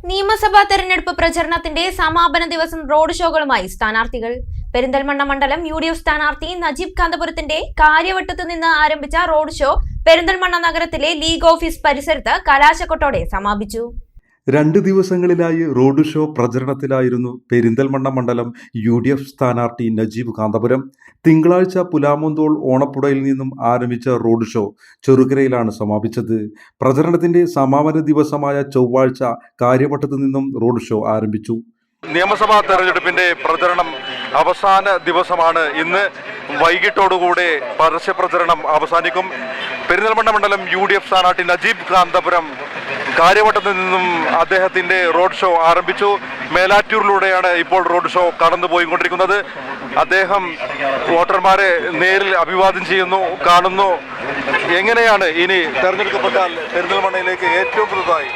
നിയമസഭാ തെരഞ്ഞെടുപ്പ് പ്രചരണത്തിന്റെ സമാപന ദിവസം റോഡ് ഷോകളുമായി സ്ഥാനാർത്ഥികൾ. പെരിന്തൽമണ്ണ മണ്ഡലം UDF സ്ഥാനാർത്ഥി നജീബ് കാന്തപുരത്തിന്റെ കാര്യവട്ടത്തു നിന്ന് ആരംഭിച്ച റോഡ് ഷോ പെരിന്തൽമണ്ണ നഗരത്തിലെ ലീഗ് ഓഫീസ് പരിസരത്ത് കലാശക്കൊട്ടോടെ സമാപിച്ചു. 2 ദിവസങ്ങളിലായി റോഡ് ഷോ പ്രചരണത്തിലായിരുന്നു പെരിന്തൽമണ്ണ മണ്ഡലം UDF സ്ഥാനാർത്ഥി നജീബ് കാന്തപുരം. തിങ്കളാഴ്ച പുലാമന്തോൾ ഓണപ്പുഴയിൽ നിന്നും ആരംഭിച്ച റോഡ് ഷോ ചെറുകരയിലാണ് സമാപിച്ചത്. പ്രചരണത്തിന്റെ സമാപന ദിവസമായ ചൊവ്വാഴ്ച കാര്യവട്ടത്തു നിന്നും റോഡ് ഷോ ആരംഭിച്ചു. നിയമസഭാ തെരഞ്ഞെടുപ്പിന്റെ പ്രചരണം അവസാന ദിവസമാണ്. ഇന്ന് വൈകിട്ടോടുകൂടെ പരസ്യപ്രചരണം അവസാനിക്കും. പെരിന്തൽമണ്ണ മണ്ഡലം UDF സ്ഥാനാർത്ഥി നജീബ് കാന്തപുരം കാര്യവട്ടത്തു നിന്നും അദ്ദേഹത്തിന്റെ റോഡ് ഷോ ആരംഭിച്ചു. മേലാറ്റൂരിലൂടെയാണ് ഇപ്പോൾ റോഡ് ഷോ കടന്നുപോയിക്കൊണ്ടിരിക്കുന്നത്. അദ്ദേഹം വോട്ടർമാരെ നേരിൽ അഭിവാദ്യം ചെയ്യുന്നു, കാണുന്നു. എങ്ങനെയാണ് ഇനി തെരഞ്ഞെടുക്കപ്പെട്ടാൽ പെരിന്തൽമണ്ണയിലേക്ക് ഏറ്റവും പുതുതായി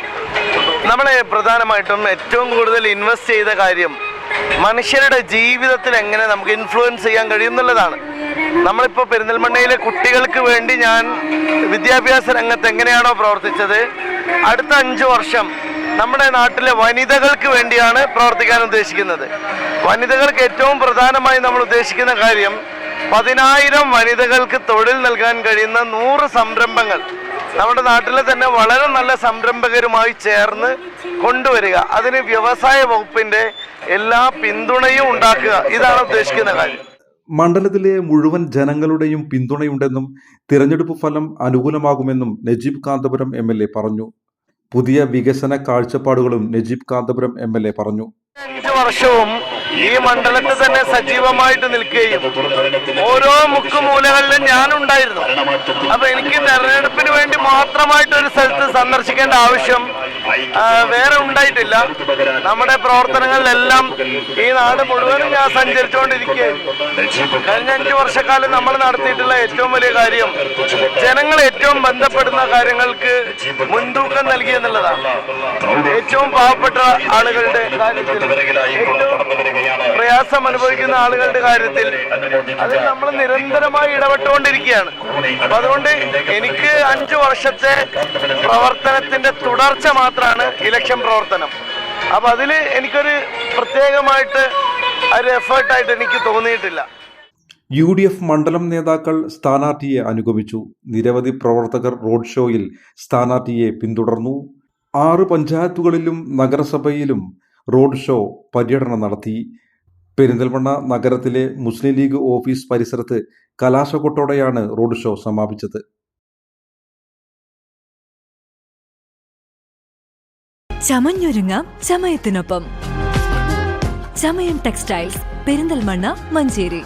നമ്മളെ പ്രധാനമായിട്ടും ഏറ്റവും കൂടുതൽ ഇൻവെസ്റ്റ് ചെയ്ത കാര്യം മനുഷ്യരുടെ ജീവിതത്തിൽ എങ്ങനെ നമുക്ക് ഇൻഫ്ലുവൻസ് ചെയ്യാൻ കഴിയും എന്നുള്ളതാണ്. നമ്മളിപ്പോൾ പെരിന്തൽമണ്ണയിലെ കുട്ടികൾക്ക് വേണ്ടി ഞാൻ വിദ്യാഭ്യാസ രംഗത്ത് എങ്ങനെയാണോ പ്രവർത്തിച്ചത്, അടുത്ത 5 വർഷം നമ്മുടെ നാട്ടിലെ വനിതകൾക്ക് വേണ്ടിയാണ് പ്രവർത്തിക്കാൻ ഉദ്ദേശിക്കുന്നത്. വനിതകൾക്ക് ഏറ്റവും പ്രധാനമായി നമ്മൾ ഉദ്ദേശിക്കുന്ന കാര്യം 10,000 വനിതകൾക്ക് തൊഴിൽ നൽകാൻ കഴിയുന്ന 100 സംരംഭങ്ങൾ നമ്മുടെ നാട്ടിലെ തന്നെ വളരെ നല്ല സംരംഭകരുമായി ചേർന്ന് കൊണ്ടുവരിക. അതിന് വ്യവസായ വകുപ്പിന്റെ എല്ലാ പിന്തുണയും ഉണ്ടാക്കുക. ഇതാണ് ഉദ്ദേശിക്കുന്ന കാര്യം. മണ്ഡലത്തിലെ മുഴുവൻ ജനങ്ങളുടെയും പിന്തുണയുണ്ടെന്നും തിരഞ്ഞെടുപ്പ് ഫലം അനുകൂലമാകുമെന്നും നജീബ് കാന്തപുരം MLA പറഞ്ഞു. പുതിയ വികസന കാഴ്ചപ്പാടുകളും നജീബ് കാന്തപുരം MLA പറഞ്ഞു. 5 വർഷവും ഈ മണ്ഡലത്തിൽ തന്നെ സജീവമായിട്ട് നിൽക്കുകയും ഓരോ മുക്കുമൂലകളിലും ഞാനുണ്ടായിരുന്നു. അപ്പൊ എനിക്ക് തെരഞ്ഞെടുപ്പിന് വേണ്ടി മാത്രമായിട്ട് ഒരു സ്ഥലത്ത് സന്ദർശിക്കേണ്ട ആവശ്യം വേറെ ഉണ്ടായിട്ടില്ല. നമ്മുടെ പ്രവർത്തനങ്ങളിലെല്ലാം ഈ നാട് മുഴുവനും ഞാൻ സഞ്ചരിച്ചുകൊണ്ടിരിക്കുകയായിരുന്നു. കഴിഞ്ഞ 5 വർഷക്കാലം നമ്മൾ നടത്തിയിട്ടുള്ള ഏറ്റവും വലിയ കാര്യം ജനങ്ങൾ ഏറ്റവും ബന്ധപ്പെടുന്ന കാര്യങ്ങൾക്ക് മുൻതൂക്കം നൽകി എന്നുള്ളതാണ്. ഏറ്റവും പാവപ്പെട്ട ആളുകളുടെ കാര്യത്തിൽ, ഏറ്റവും പ്രയാസം അനുഭവിക്കുന്ന ആളുകളുടെ കാര്യത്തിൽ അതിൽ നമ്മൾ നിരന്തരമായി ഇടപെട്ടുകൊണ്ടിരിക്കുകയാണ്. അപ്പൊ അതുകൊണ്ട് എനിക്ക് 5 വർഷത്തെ പ്രവർത്തനത്തിന്റെ തുടർച്ച മാത്രമാണ് ഇലക്ഷൻ പ്രവർത്തനം. അപ്പൊ അതിൽ എനിക്കൊരു പ്രത്യേകമായിട്ട് ഒരു എഫേർട്ടായിട്ട് എനിക്ക് തോന്നിയിട്ടില്ല. UDF മണ്ഡലം നേതാക്കൾ സ്ഥാനാർത്ഥിയെ അനുഗമിച്ചു. നിരവധി പ്രവർത്തകർ റോഡ് ഷോയിൽ സ്ഥാനാർത്ഥിയെ പിന്തുടർന്നു. 6 പഞ്ചായത്തുകളിലും നഗരസഭയിലും റോഡ് ഷോ പര്യടനം നടത്തി. പെരിന്തൽമണ്ണ നഗരത്തിലെ മുസ്ലിം ലീഗ് ഓഫീസ് പരിസരത്ത് കലാശക്കൊട്ടോടെയാണ് റോഡ് ഷോ സമാപിച്ചത്. ചമഞ്ഞൊരുങ്ങാം ചമയത്തിനൊപ്പം. ചമയം ടെക്സ്റ്റൈൽസ്, പെരിന്തൽമണ്ണ, മഞ്ചേരി.